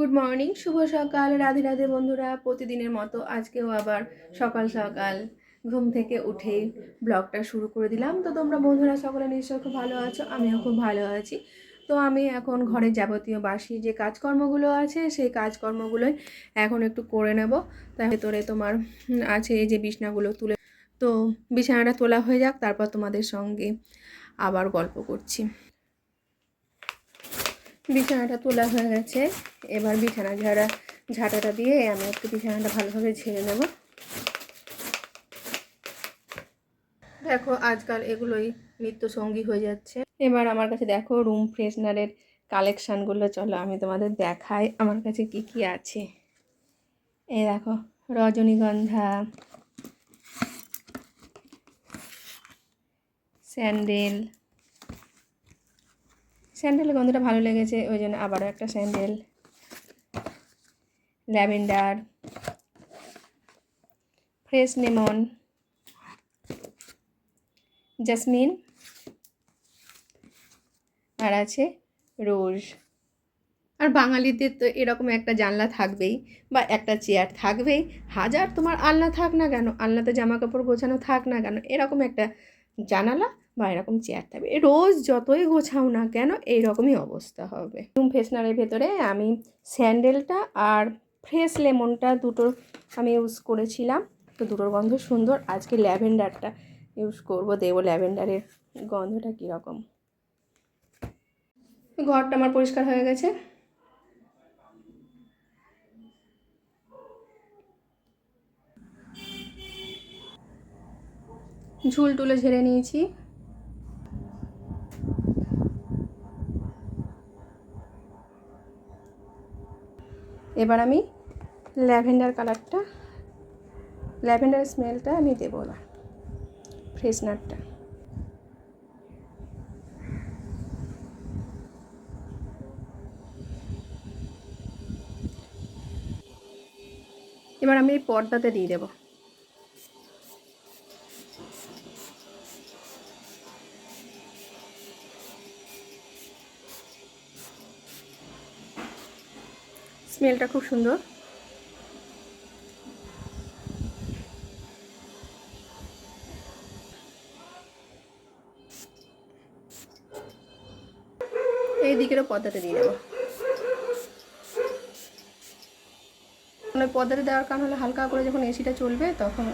Good morning, শুভ সকাল, রাধে রাধে বন্ধুরা। প্রতিদিনের মতো আজকেও আবার সকাল সকাল ঘুম থেকে উঠেই ব্লগটা শুরু করে দিলাম। তো তোমরা বন্ধুরা সকলে নিশ্চয়ই খুব ভালো আছো, আমিও খুব ভালো আছি। তো আমি এখন ঘরের যাবতীয় বাসি যে কাজকর্মগুলো আছে সেই কাজকর্মগুলোই এখন একটু করে নেব। তার ভেতরে তোমার আছে এই যে বিছানাগুলো তুলে, তো বিছানাটা তোলা হয়ে যাক, তারপর তোমাদের সঙ্গে আবার গল্প করছি। বিছানাটা তোলা হয়ে গেছে, এবার বিছানা ঝাঁটাটা দিয়ে আমি একটু বিছানাটা ভালোভাবে ঝেড়ে নেব। দেখো আজকাল এগুলোই নিত্য সঙ্গী হয়ে যাচ্ছে। এবার আমার কাছে দেখো রুম ফ্রেশনারের কালেকশানগুলো, চলো আমি তোমাদের দেখাই আমার কাছে কি কি আছে। এই দেখো রজনীগন্ধা, স্যান্ডেলের গন্ধটা ভালো লেগেছে, ওই জন্য আবারও একটা sandal. Lavender, fresh lemon, jasmine, আর আছে রোজ। আর বাঙালিদের তো এরকম একটা জানলা থাকবেই বা একটা চেয়ার থাকবেই। হাজার তোমার আলনা থাক না কেন, আলনাতে জামা কাপড় গোছানো থাক না কেন, এরকম একটা জানালা বা এরকম চেয়ার থাকবে। রোজ যতই গোছাও না কেন এইরকমই অবস্থা হবে। রুম ফ্রেশনারের ভেতরে আমি স্যান্ডেলটা আর ফ্রেশ লেমনটা দুটোর আমি ইউজ করেছিলাম, তো দুটোর গন্ধ সুন্দর। আজকে ল্যাভেন্ডারটা ইউজ করবো, দেবো ল্যাভেন্ডারের গন্ধটা কীরকম। ঘরটা আমার পরিষ্কার হয়ে গেছে। ঝুল টুলে ঝেড়ে নিয়েছি। এবার আমি ল্যাভেন্ডার স্মেলটা আমি দেবো না, ফ্রেশনারটা। এবার আমি এই পর্দাতে দিয়ে দেবো। স্মেলটা খুব সুন্দর। এই দিকেরও পর্দাতে দিয়ে দেবো। মানে পর্দাতে দেওয়ার কারণ হলো হালকা করে যখন এসিটা চলবে তখন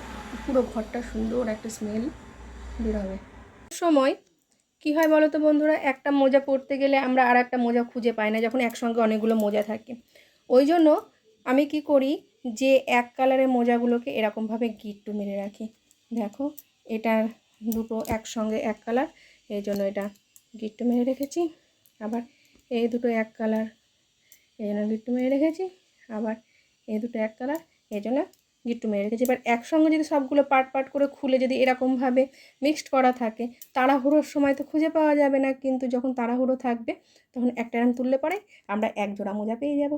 পুরো ঘরটা সুন্দর একটা স্মেল বের হবে। সময় কি হয় বলো তো বন্ধুরা, একটা মোজা পরতে গেলে আমরা আর একটা মোজা খুঁজে পাই না যখন একসঙ্গে অনেকগুলো মোজা থাকে। ওই জন্য আমি কি করি, যে এক কালারের মোজাগুলোকে এরকমভাবে গিট্টু মেরে রাখি। দেখো এটা দুটো একসঙ্গে এক কালার, এই জন্য এটা গিট্টু মেরে রেখেছি। আবার এই দুটো এক কালার, এই জন্য গিট্টু মেরে রেখেছি। আবার এই দুটো এক কালার, এই জন্য গিট্টু মেরে রেখেছি। এবার একসঙ্গে যদি সবগুলো পার্ট পার্ট করে খুলে যদি এরকমভাবে মিক্সড করা থাকে, তাড়াহুড়োর সময় তো খুঁজে পাওয়া যাবে না, কিন্তু যখন তাড়াহুড়ো থাকবে তখন একটা রান তুললে পরে আমরা এক জোড়া মোজা পেয়ে যাব।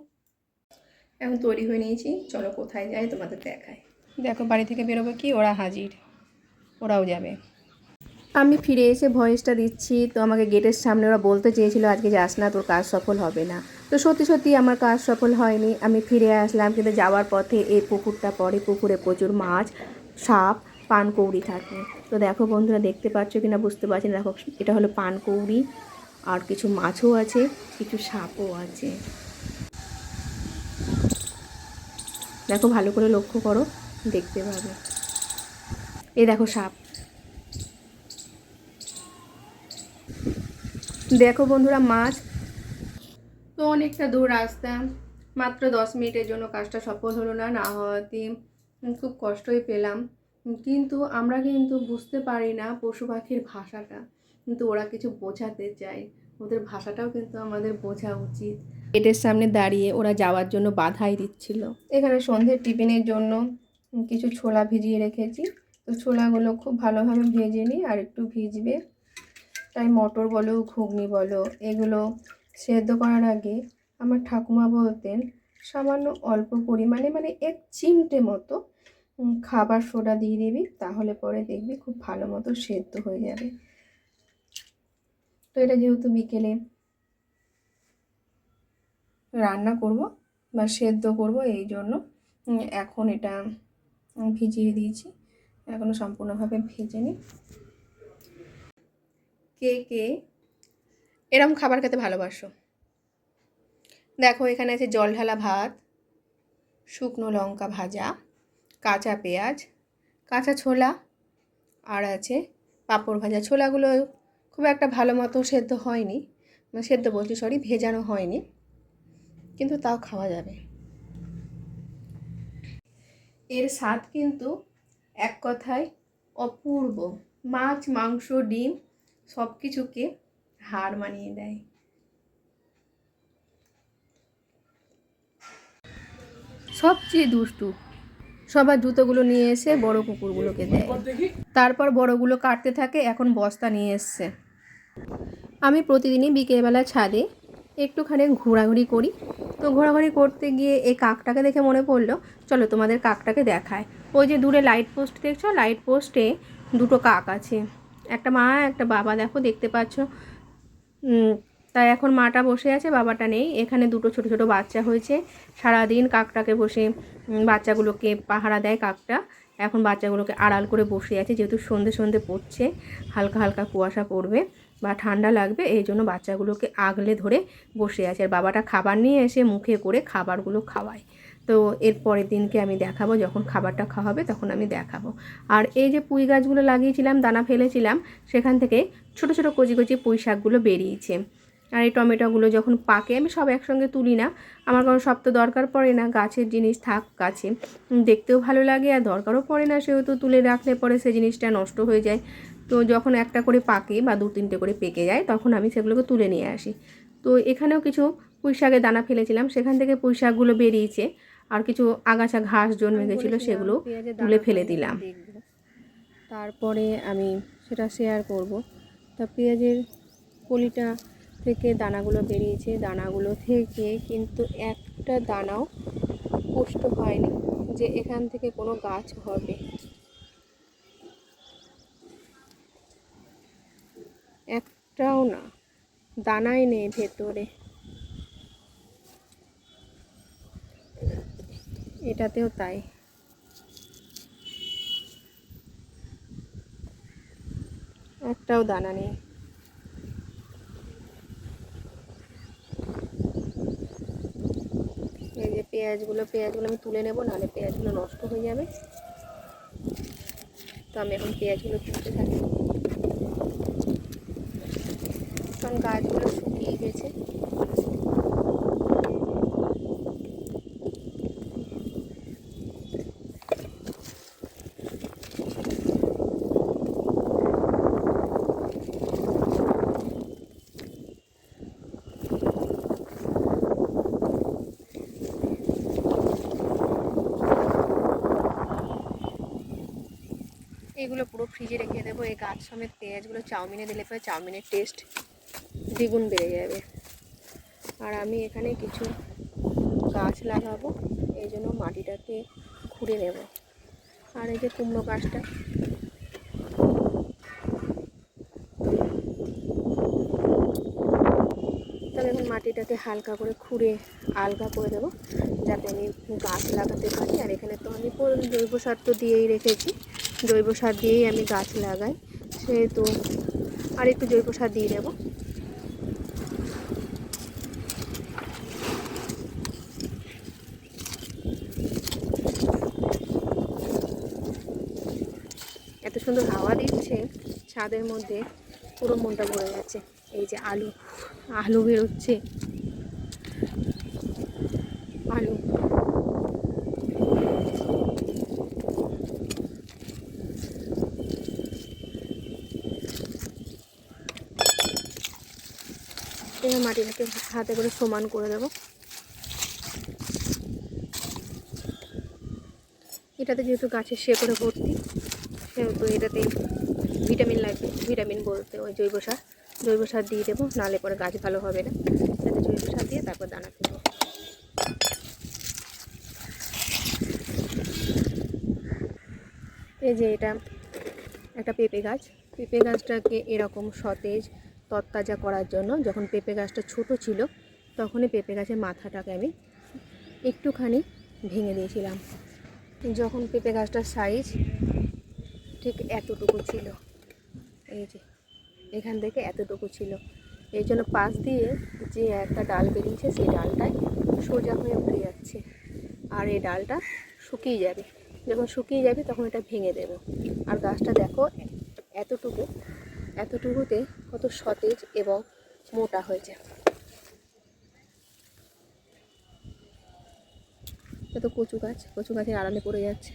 এখন তৈরি হয়ে নিয়েছি, চলো কোথায় যাই তোমাদের দেখাই। দেখো বাড়ি থেকে বেরোবে কি, ওরা হাজির, ওরাও যাবে। আমি ফিরে এসে ভয়েসটা দিচ্ছি, তো আমাকে গেটের সামনে ওরা বলতে চেয়েছিল আজকে যাস না, তোর কাজ সফল হবে না। তো সত্যি সত্যি আমার কাজ সফল হয়নি, আমি ফিরে আসলাম। কিন্তু যাওয়ার পথে এই পুকুরটা পড়ে, পুকুরে প্রচুর মাছ, সাপ, পানকৌড়ি থাকে। তো দেখো বন্ধুরা, দেখতে পাচ্ছ কিনা বুঝতে পারছি না, দেখো এটা হলো পানকৌড়ি, আর কিছু মাছও আছে, কিছু সাপও আছে। দেখো ভালো করে লক্ষ্য করো, দেখতে পাবে। এই দেখো সাপ। দেখো বন্ধুরা মাছ। তো অনেকটা দূর রাস্তা, মাত্র 10 মিনিটের জন্য কাজটা সফল হলো না, না হওয়াতে খুব কষ্টই পেলাম। কিন্তু আমরা কিন্তু বুঝতে পারি না পশু পাখির ভাষাটা, কিন্তু ওরা কিছু বোঝাতে চায়, ওদের ভাষাটাও কিন্তু আমাদের বোঝা উচিত। গেটের সামনে দাঁড়িয়ে ওরা যাওয়ার জন্য বাধাই দিচ্ছিল। এখানে সন্ধ্যের টিফিনের জন্য কিছু ছোলা ভিজিয়ে রেখেছি, তো ছোলাগুলো খুব ভালোভাবে ভেজে নিই, আর একটু ভিজবে। তাই মটর বলো ঘুগনি বলো, এগুলো সেদ্ধ করার আগে আমার ঠাকুমা বলতেন সামান্য অল্প পরিমাণে, মানে 1 চিমটে মতো খাবার সোডা দিয়ে দিবি, তাহলে পরে দেখবি খুব ভালো মতো সেদ্ধ হয়ে যাবে। তো এটা যেহেতু বিকেলে রান্না করব, বা সেদ্ধ করব, এই জন্য এখন এটা ভিজিয়ে দিয়েছি, এখনও সম্পূর্ণভাবে ভেজে নিই। কে কে এরম খাবার খেতে ভালোবাসো? দেখো এখানে আছে জল ঢালা ভাত, শুকনো লঙ্কা ভাজা, কাঁচা পেঁয়াজ, কাঁচা ছোলা, আর আছে পাঁপড় ভাজা। ছোলাগুলো খুব একটা ভালো মতো সেদ্ধ হয়নি, সেদ্ধ বলছি সরি, ভেজানো হয়নি, কিন্তু তাও খাওয়া যাবে। এর স্বাদ কিন্তু এক কথায় অপূর্ব। মাছ, মাংস, ডিম সব কিছুকে হার মানিয়ে দেয়। সবচেয়ে দুষ্টু সবার জুতোগুলো নিয়ে এসে বড় কুকুরগুলোকে দেয়, তারপর বড়গুলো কাটতে থাকে। এখন বস্তা নিয়ে এসছে। আমি প্রতিদিনই বিকেলবেলা ছাদে একটুখানি ঘোরাঘুরি করি। তো ঘোরাঘুরি করতে গিয়ে এই কাকটাকে দেখে মনে পড়লো, চলো তোমাদের কাকটাকে দেখায়। ওই যে দূরে লাইট পোস্ট দেখছো, লাইট পোস্টে দুটো কাক আছে, একটা মা একটা বাবা, দেখো দেখতে পাচ্ছ। তাই এখন মাটা বসে আছে, বাবাটা নেই। এখানে দুটো ছোট ছোট বাচ্চা হয়েছে। সারাদিন কাকটাকে বসে বাচ্চাগুলোকে পাহারা দেয় কাকটা। এখন বাচ্চাগুলোকে আড়াল করে বসে আছে, যেহেতু সন্ধে সন্ধে পড়ছে, হালকা হালকা কুয়াশা পড়বে বা ঠান্ডা লাগবে, এই জন্য বাচ্চাগুলোকে আগলে ধরে বসে আছে। আর বাবাটা খাবার নিয়ে এসে মুখে করে খাবারগুলো খাওয়ায়। তো এর পরের দিনকে আমি দেখাবো, যখন খাবারটা খাওয়াবে তখন আমি দেখাবো। আর এই যে পুঁই গাছগুলো লাগিয়েছিলাম, দানা ফেলেছিলাম, সেখান থেকে ছোট ছোট কচি কচি পুঁই শাকগুলো বেরিয়েছে। আর এই টমেটোগুলো যখন পাকে, আমি সব একসঙ্গে তুলি না, আমার কোনো সব তো দরকার পড়ে না, গাছের জিনিস থাক গাছে, দেখতেও ভালো লাগে আর দরকারও পড়ে না, সেহেতু তুলে রাখলে পরে সে জিনিসটা নষ্ট হয়ে যায়। তো যখন একটা করে পাকে বা 2-3টে করে পেকে যায়, তখন আমি সেগুলোকে তুলে নিয়ে আসি। তো এখানেও কিছু পুঁই শাকের দানা ফেলেছিলাম, সেখান থেকে পুঁই শাকগুলো বেরিয়েছে। আর কিছু আগাছা ঘাস জন্মে গেছিলো, সেগুলো তুলে ফেলে দিলাম। তারপরে আমি সেটা শেয়ার করব। তা পেঁয়াজের কলিটা থেকে দানাগুলো বেরিয়েছে, দানাগুলো থেকে কিন্তু একটা দানাও পুষ্ট হয়নি যে এখান থেকে কোনো গাছ হবে, একটাও না, দানাই নেই ভেতরে। এটাতেও তাই। একটাও দানা নেই। এই যে পেঁয়াজগুলো আমি তুলে নেব, নাহলে পেঁয়াজগুলো নষ্ট হয়ে যাবে। তো আমি এখন পেঁয়াজগুলো তুলতে থাকি, কারণ গাছগুলো শুকিয়ে গেছে। এগুলো পুরো ফ্রিজে রেখে দেবো। এই গাছ সমেত পেঁয়াজগুলো চাউমিনে দিলে পরে চাউমিনের টেস্ট দ্বিগুণ বেড়ে যাবে। আর আমি এখানে কিছু গাছ লাগাবো, এই জন্য মাটিটাকে খুঁড়ে নেব। আর এই যে কুমড়ো গাছটা, তবে এখন মাটিটাকে হালকা করে খুঁড়ে আলগা করে দেবো, যাতে আমি গাছ লাগাতে পারি। আর এখানে তো আমি জৈব সার তো দিয়েই রেখেছি, জৈব সার দিয়েই আমি গাছ লাগাই, সেহেতু আর একটু জৈব সার দিয়ে দেবো। এত সুন্দর হাওয়া দিচ্ছে ছাদের মধ্যে, পুরো মনটা ভরে যাচ্ছে। এই যে আলু আলু বেরোচ্ছে, আলু। এবার মাটিটাকে হাতে করে সমান করে দেবো। এটাতে যেহেতু গাছের শেকড়ে ভর্তি, সেহেতু এটাতে ভিটামিন লাগবে। ভিটামিন বলতে ওই জৈব সার দিয়ে দেবো, নাহলে পরে গাছ ভালো হবে না। যাতে জৈব সার দিয়ে তারপর দানা দেবো। এই যে এটা একটা পেঁপে গাছ, পেঁপে গাছটাকে এরকম সতেজ তরতাজা করার জন্য, যখন পেঁপে গাছটা ছোট ছিল তখনই পেঁপে গাছের মাথাটাকে আমি একটুখানি ভেঙে দিয়েছিলাম। যখন পেঁপে গাছটার সাইজ ঠিক এতটুকু ছিল, এই যে এখান থেকে এতটুকু ছিল, এই জন্য পাশ দিয়ে যে একটা ডাল বেরিয়েছে সেই ডালটায় সোজা হয়ে উঠে যাচ্ছে। আর এই ডালটা শুকিয়ে যাবে, যখন শুকিয়ে যাবে তখন এটা ভেঙে দেবো। আর গাছটা দেখো এতটুকুতে কত সতেজ এবং মোটা হয়েছে। এত কচু গাছের আড়ালে পড়ে যাচ্ছে।